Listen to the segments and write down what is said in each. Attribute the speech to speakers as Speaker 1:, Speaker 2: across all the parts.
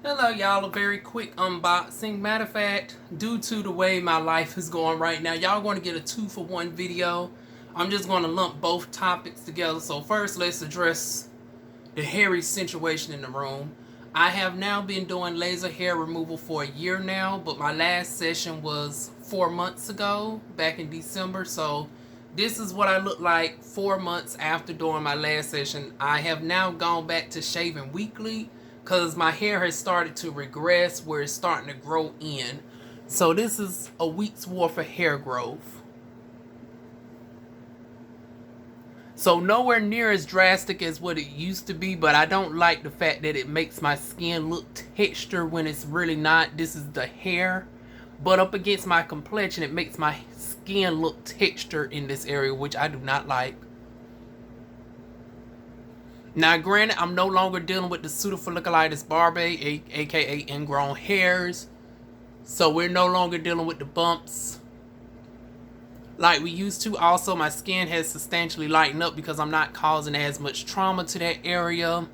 Speaker 1: Hello y'all, a very quick unboxing. Matter of fact, due to the way my life is going right now, y'all going to get a 2-for-1 video. I'm just going to lump both topics together. So first, let's address the hairy situation in the room. I have now been doing laser hair removal for a year now, but my last session was 4 months ago, back in December. So this is what I look like 4 months after doing my last session. I have now gone back to shaving weekly because my hair has started to regress where it's starting to grow in. So this is a week's worth of hair growth. So nowhere near as drastic as what it used to be, but I don't like the fact that it makes my skin look textured when it's really not. This is the hair, but up against my complexion, it makes my skin look textured in this area, which I do not like. Now, granted, I'm no longer dealing with the pseudofolliculitis barbae, aka ingrown hairs. So we're no longer dealing with the bumps like we used to. Also, my skin has substantially lightened up because I'm not causing as much trauma to that area.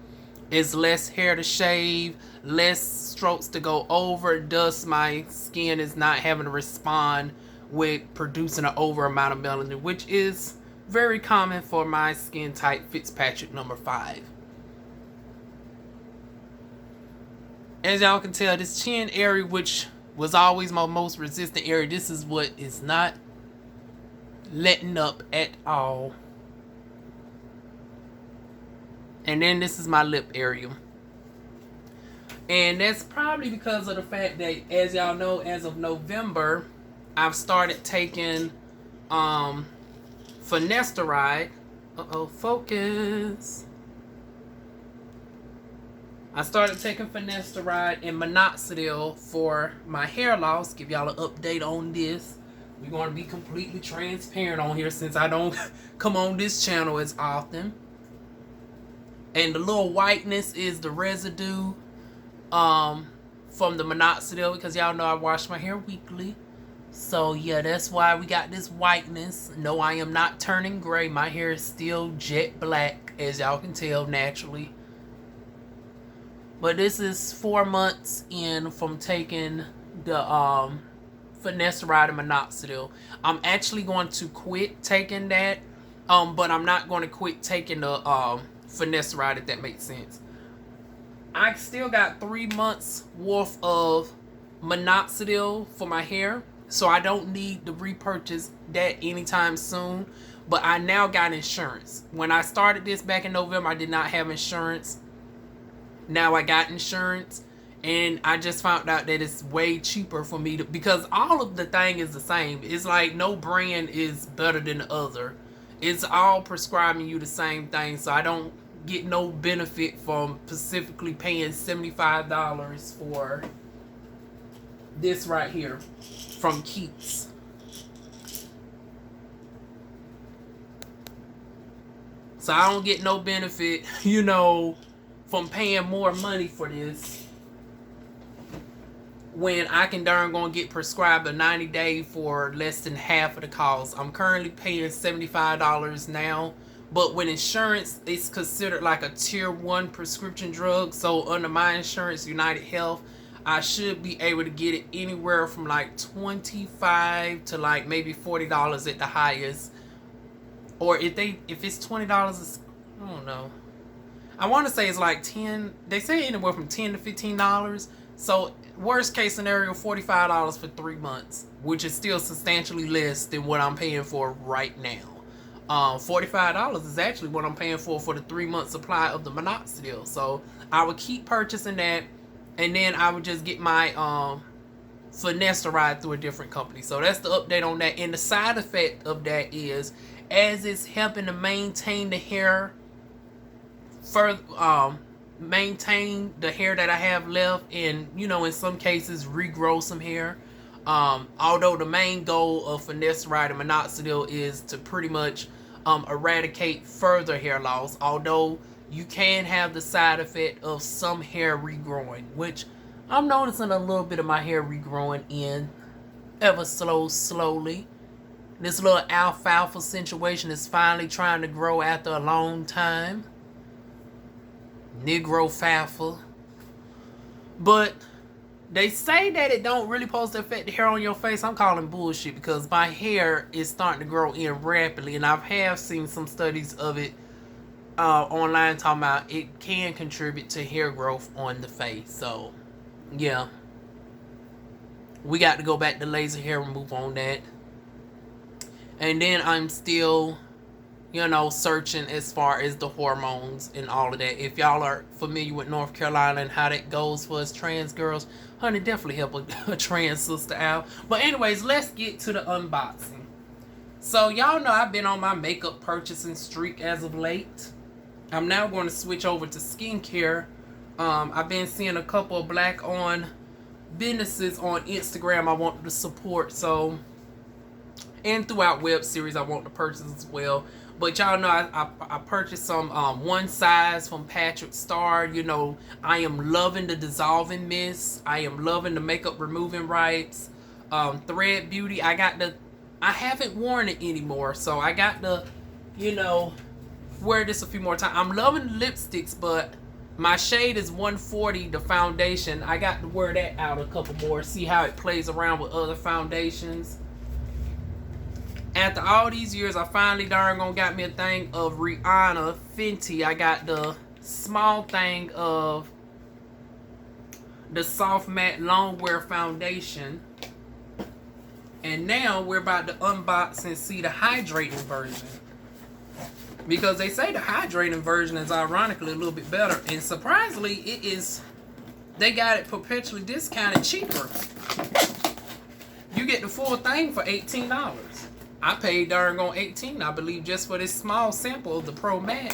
Speaker 1: It's less hair to shave, less strokes to go over. Thus, my skin is not having to respond with producing an over amount of melanin, which is very common for my skin type, Fitzpatrick number 5. As y'all can tell, this chin area, which was always my most resistant area, this is what is not letting up at all. And then this is my lip area. And that's probably because of the fact that, as y'all know, as of November, I've started taking Finasteride. Focus. I started taking Finasteride and Minoxidil for my hair loss. Give y'all an update on this. We're going to be completely transparent on here since I don't come on this channel as often. And the little whiteness is the residue from the Minoxidil, because y'all know I wash my hair weekly. So yeah, that's why we got this whiteness. No, I am not turning gray. My hair is still jet black, as y'all can tell naturally. But this is 4 months in from taking the Finasteride and Minoxidil. I'm actually going to quit taking that, but I'm not going to quit taking the Finasteride, if that makes sense. I still got 3 months worth of Minoxidil for my hair, so I don't need to repurchase that anytime soon. But I now got insurance. When I started this back in November, I did not have insurance. Now I got insurance, and I just found out that it's way cheaper for me to, because all of the thing is the same. It's like no brand is better than the other. It's all prescribing you the same thing, so I don't get no benefit from specifically paying $75 for this right here from Keats. So I don't get no benefit, you know, from paying more money for this when I can darn gonna get prescribed a 90-day for less than half of the cost. I'm currently paying $75 now, but with insurance, it's considered like a tier 1 prescription drug. So under my insurance, United Health, I should be able to get it anywhere from like $25 to like maybe $40 at the highest. Or if it's $20, I don't know. I want to say it's like 10. They say anywhere from $10 to $15. So worst case scenario, $45 for 3 months, which is still substantially less than what I'm paying for right now. $45 is actually what I'm paying for the 3-month supply of the Minoxidil. So I would keep purchasing that, and then I would just get my Finasteride through a different company. So that's the update on that. And the side effect of that is, as it's helping to maintain the hair, maintain the hair that I have left, and you know, in some cases regrow some hair. Although the main goal of Finasteride and Minoxidil is to pretty much eradicate further hair loss, although you can have the side effect of some hair regrowing, which I'm noticing a little bit of my hair regrowing in ever slowly. This little alfalfa situation is finally trying to grow after a long time. Negro falfa. But they say that it don't really supposed to affect the hair on your face. I'm calling bullshit because my hair is starting to grow in rapidly, and have seen some studies of it online talking about it can contribute to hair growth on the face. So yeah, we got to go back to laser hair removal on that. And then I'm still, searching as far as the hormones and all of that. If y'all are familiar with North Carolina and how that goes for us trans girls, honey, definitely help a trans sister out. But anyways, let's get to the unboxing. So y'all know I've been on my makeup purchasing streak as of late. I'm now going to switch over to skincare. I've been seeing a couple of black-owned businesses on Instagram I want to support. So, and throughout web series I want to purchase as well. But y'all know I purchased some One Size from Patrick Starr. I am loving the dissolving mist. I am loving the makeup removing wipes. Thread Beauty. I haven't worn it anymore, so I got to, wear this a few more times. I'm loving the lipsticks, but my shade is 140, the foundation. I got to wear that out a couple more, see how it plays around with other foundations. After all these years, I finally got me a thing of Rihanna Fenty. I got the small thing of the soft matte longwear foundation. And now we're about to unbox and see the hydrating version. Because they say the hydrating version is ironically a little bit better. And surprisingly, they got it perpetually discounted cheaper. You get the full thing for $18. I paid $18, I believe, just for this small sample of the Pro Matte.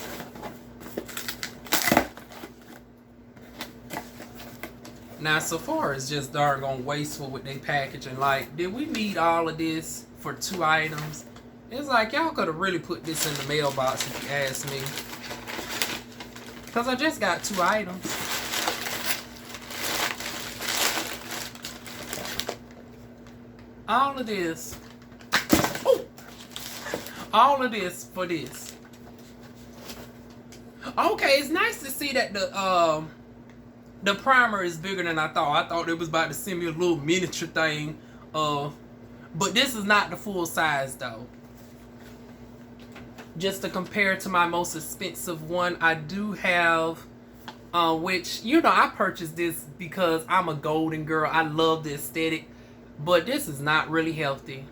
Speaker 1: Now, Sephora is just wasteful with their packaging. Like, did we need all of this for 2 items? It's like, y'all could have really put this in the mailbox if you ask me. Because I just got 2 items. All of this. Ooh. All of this for this. Okay, it's nice to see that the primer is bigger than I thought. I thought it was about to send me a little miniature thing. But this is not the full size though. Just to compare to my most expensive one, I do have, which, I purchased this because I'm a golden girl. I love the aesthetic. But this is not really healthy.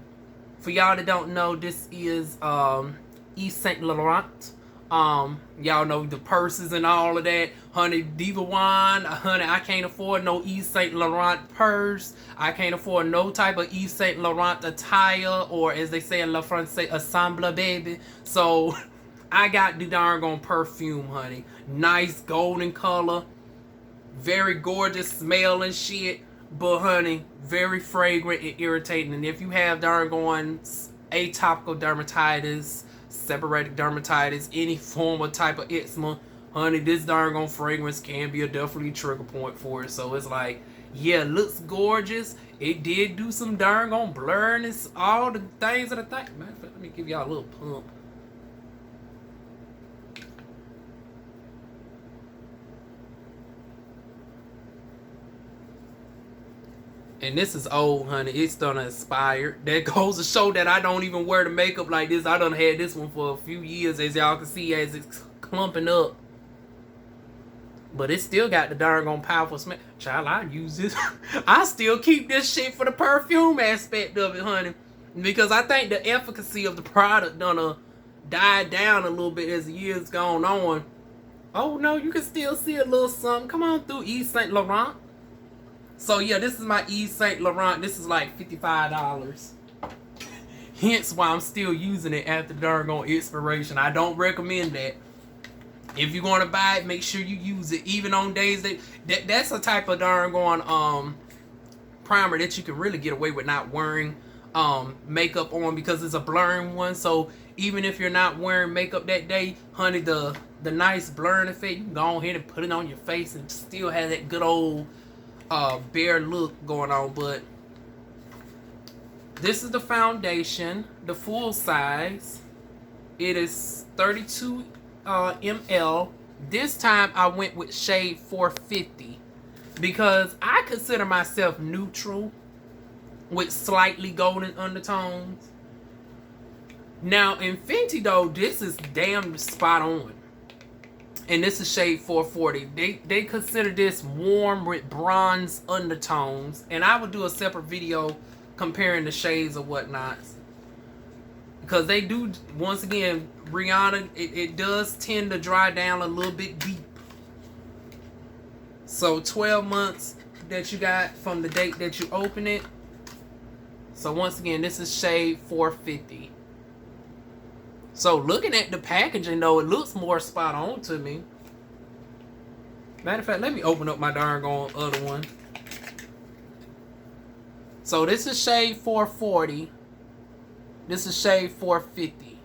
Speaker 1: For y'all that don't know, this is Yves Saint Laurent. Y'all know the purses and all of that. Honey, Diva Wine. Honey, I can't afford no Yves Saint Laurent purse. I can't afford no type of Yves Saint Laurent attire, or as they say in La Francais, ensemble, baby. So I got the darn perfume, honey. Nice golden color. Very gorgeous smell and shit. But honey, very fragrant and irritating. And if you have atopical dermatitis, seborrheic dermatitis, any form of type of eczema, honey, this fragrance can be a definitely trigger point for it. So it's like, yeah, it looks gorgeous. It did do some blurriness, all the things of the thing. Matter of fact, let me give y'all a little pump. And this is old, honey. It's done expired. That goes to show that I don't even wear the makeup like this. I done had this one for a few years, as y'all can see, as it's clumping up. But it still got the powerful smell. Child, I use this. I still keep this shit for the perfume aspect of it, honey. Because I think the efficacy of the product done died down a little bit as the years gone on. Oh, no, you can still see a little something. Come on through, Yves Saint Laurent. So yeah, this is my Yves Saint Laurent. This is like $55. Hence why I'm still using it after expiration. I don't recommend that. If you're going to buy it, make sure you use it. Even on days that's a type of primer that you can really get away with not wearing makeup on, because it's a blurring one. So even if you're not wearing makeup that day, honey, the nice blurring effect, you can go ahead and put it on your face and still have that good old bare look going on. But this is the foundation, the full size. It is 32 ml. This time I went with shade 450. because I consider myself neutral with slightly golden undertones. Now in Fenty though, this is damn spot on. And this is shade 440. They consider this warm with bronze undertones. And I would do a separate video comparing the shades or whatnot. Because they do, once again, Rihanna, it does tend to dry down a little bit deep. So 12 months that you got from the date that you open it. So once again, this is shade 450. So looking at the packaging though, it looks more spot on to me. Matter of fact, let me open up my darn other one. So this is shade 440. This is shade 450.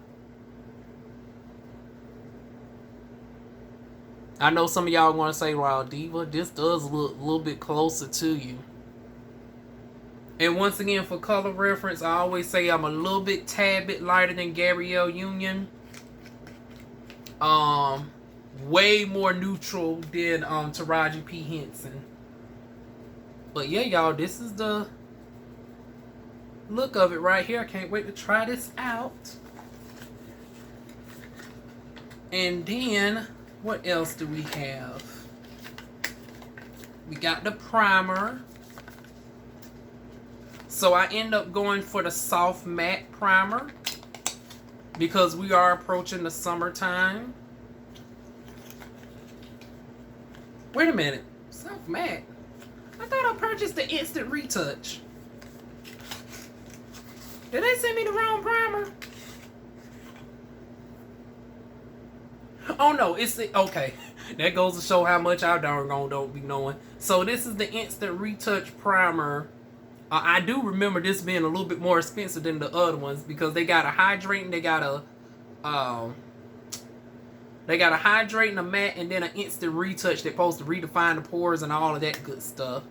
Speaker 1: I know some of y'all want to say, wow, Diva, this does look a little bit closer to you. And once again, for color reference, I always say I'm a little bit, tad bit lighter than Gabrielle Union. Way more neutral than Taraji P. Henson. But yeah, y'all, this is the look of it right here. I can't wait to try this out. And then, what else do we have? We got the primer. So I end up going for the soft matte primer because we are approaching the summertime. Wait a minute. Soft matte? I thought I purchased the instant retouch. Did they send me the wrong primer? Oh no, it's the, okay. That goes to show how much I don't be knowing. So this is the instant retouch primer. I do remember this being a little bit more expensive than the other ones because they got a hydrating, they got a hydrating, a matte, and then an instant retouch that's supposed to redefine the pores and all of that good stuff.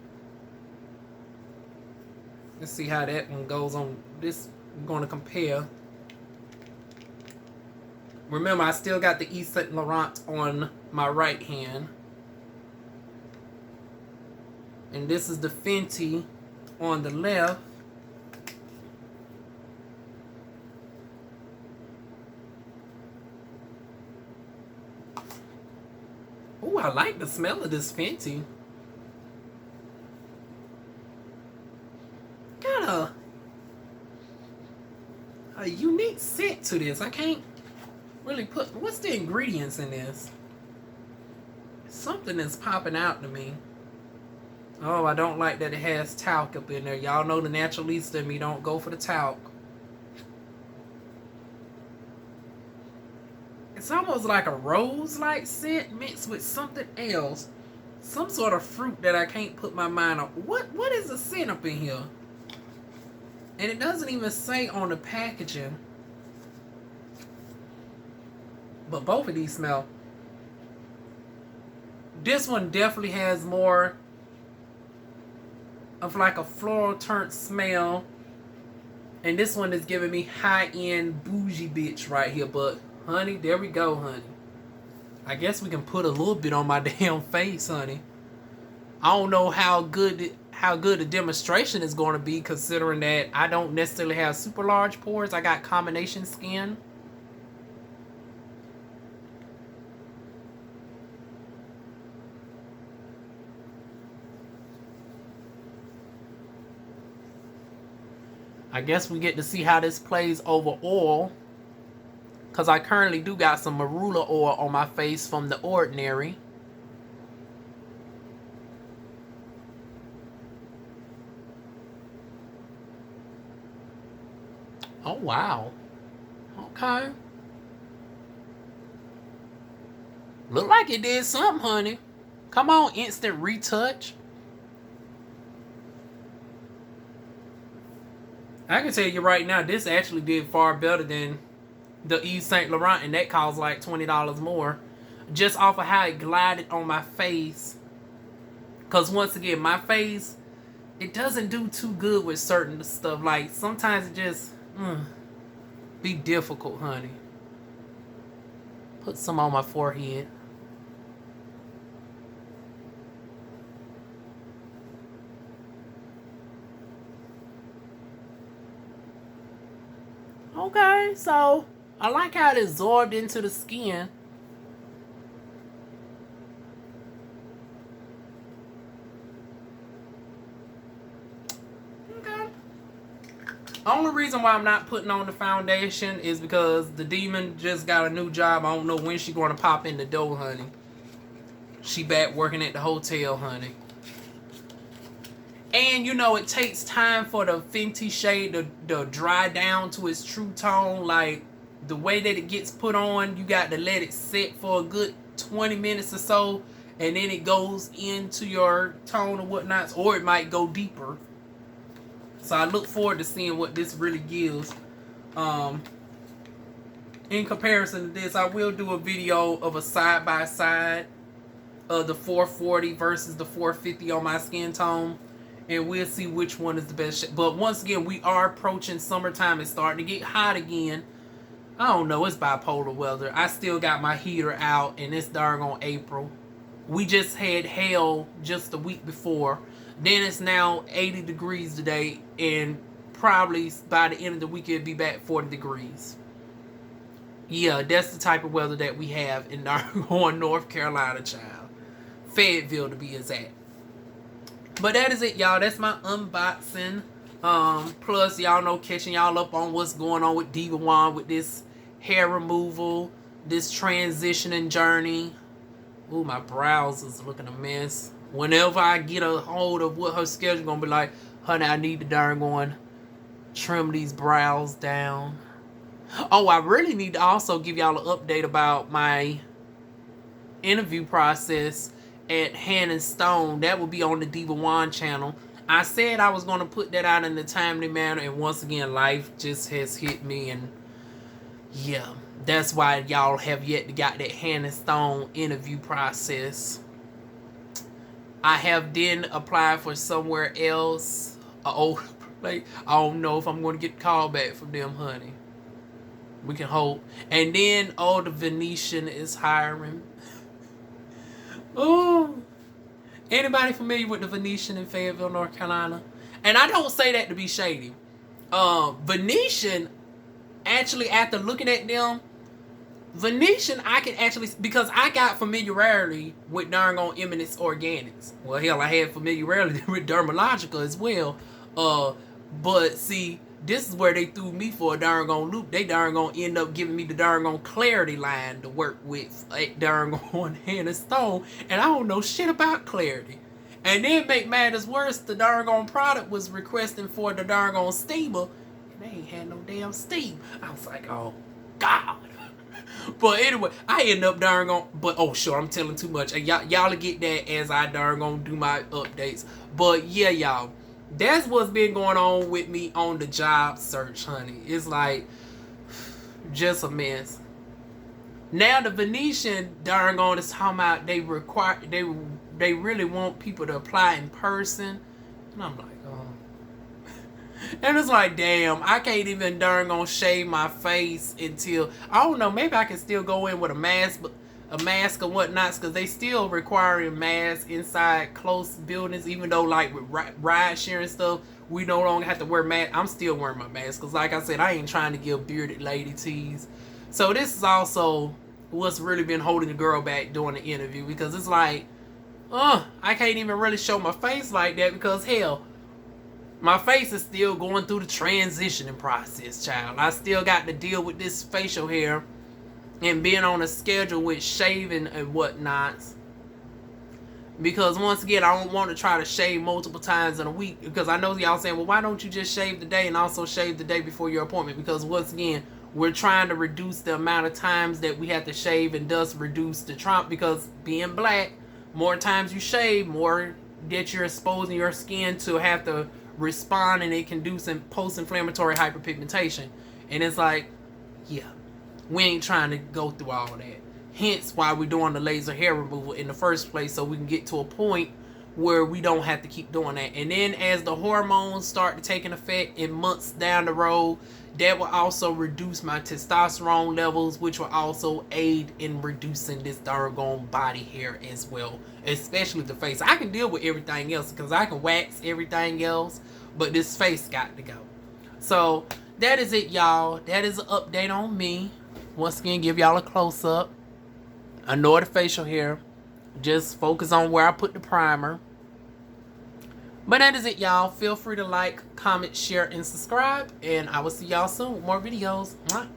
Speaker 1: Let's see how that one goes on. This I'm going to compare. Remember, I still got the Yves Saint Laurent on my right hand. And this is the Fenty on the left. Oh, I like the smell of this Fenty. Got a unique scent to this. I can't really put, what's the ingredients in this? Something is popping out to me. Oh, I don't like that it has talc up in there. Y'all know the naturalista in me don't go for the talc. It's almost like a rose-like scent mixed with something else. Some sort of fruit that I can't put my mind on. What is the scent up in here? And it doesn't even say on the packaging. But both of these smell. This one definitely has more of like a floral turnt smell. And this one is giving me high-end bougie bitch right here. But honey, there we go, honey. I guess we can put a little bit on my damn face, honey. I don't know how good the demonstration is going to be, considering that I don't necessarily have super large pores. I got combination skin. I guess we get to see how this plays over oil, because I currently do got some marula oil on my face from The Ordinary. Oh, wow. Okay. Look like it did something, honey. Come on, instant retouch. I can tell you right now, this actually did far better than the Yves Saint Laurent, and that cost like $20 more. Just off of how it glided on my face. Because once again, my face, it doesn't do too good with certain stuff. Like, sometimes it just be difficult, honey. Put some on my forehead. Okay, so I like how it absorbed into the skin. Okay. Only reason why I'm not putting on the foundation is because the demon just got a new job. I don't know when she's going to pop in the door, honey. She back working at the hotel, honey. And you know, it takes time for the Fenty shade to dry down to its true tone. Like, the way that it gets put on, you got to let it sit for a good 20 minutes or so, and then it goes into your tone or whatnot, or it might go deeper. So I look forward to seeing what this really gives. In comparison to this, I will do a video of a side-by-side of the 440 versus the 450 on my skin tone. And we'll see which one is the best. But once again, we are approaching summertime. It's starting to get hot again. I don't know. It's bipolar weather. I still got my heater out, and it's darn on April. We just had hail just the week before. Then it's now 80 degrees today, and probably by the end of the week, it'll be back 40 degrees. Yeah, that's the type of weather that we have in darn North Carolina, child. Fayetteville, to be exact. But that is it, y'all. That's my unboxing. Plus, y'all know, catching y'all up on what's going on with Diva Wand with this hair removal, this transitioning journey. Ooh, my brows is looking a mess. Whenever I get a hold of what her schedule gonna be like, honey, I need to darn going trim these brows down. Oh, I really need to also give y'all an update about my interview process at Hand & Stone. That will be on the Diva Wand channel. I said I was going to put that out in a timely manner, and once again, life just has hit me, and yeah, that's why y'all have yet to got that Hand & Stone interview process. I have then applied for somewhere else. Like, I don't know if I'm going to get a call back from them, honey. We can hope. And then, the Venetian is hiring. Oh, anybody familiar with the Venetian in Fayetteville, North Carolina? And I don't say that to be shady. Venetian, actually, after looking at them, Venetian, I can actually, because I got familiarity with darn on Eminence Organics. Well, hell, I had familiarity with Dermalogica as well. But see, this is where they threw me for a darn on loop. They darn gonna end up giving me the darn on Clarity line to work with at darn on Hand & Stone, and I don't know shit about Clarity. And then make matters worse, the darn on product was requesting for the darn on steamer, and they ain't had no damn steam. I was like, oh God. But anyway, I end up darn on. But oh sure, I'm telling too much. Y'all get that as I darn gonna do my updates. But yeah, y'all. That's what's been going on with me on the job search, honey. It's like just a mess. Now the Venetian darn on is talking about they really want people to apply in person, and I'm like, oh. And it's like, damn, I can't even darn gonna shave my face until, I don't know, maybe I can still go in with a mask, but a mask or whatnot, because they still requiring masks inside close buildings, even though like with ride sharing stuff, we no longer have to wear masks. I'm still wearing my mask, because like I said, I ain't trying to give bearded lady tease. So this is also what's really been holding the girl back during the interview, because it's like, I can't even really show my face like that, because hell, my face is still going through the transitioning process, child. I still got to deal with this facial hair and being on a schedule with shaving and whatnot. Because once again, I don't want to try to shave multiple times in a week. Because I know y'all saying, well, why don't you just shave the day and also shave the day before your appointment? Because once again, we're trying to reduce the amount of times that we have to shave, and thus reduce the trauma. Because being black, more times you shave, more that you're exposing your skin to have to respond, and it can do some post-inflammatory hyperpigmentation. And it's like, yeah, we ain't trying to go through all that. Hence why we're doing the laser hair removal in the first place, so we can get to a point where we don't have to keep doing that. And then as the hormones start to take an effect in months down the road, that will also reduce my testosterone levels, which will also aid in reducing this doggone body hair as well, especially the face. I can deal with everything else because I can wax everything else, but this face got to go. So that is it, y'all. That is an update on me. Once again, give y'all a close-up. Ignore the facial hair. Just focus on where I put the primer. But that is it, y'all. Feel free to like, comment, share, and subscribe. And I will see y'all soon with more videos. Mwah.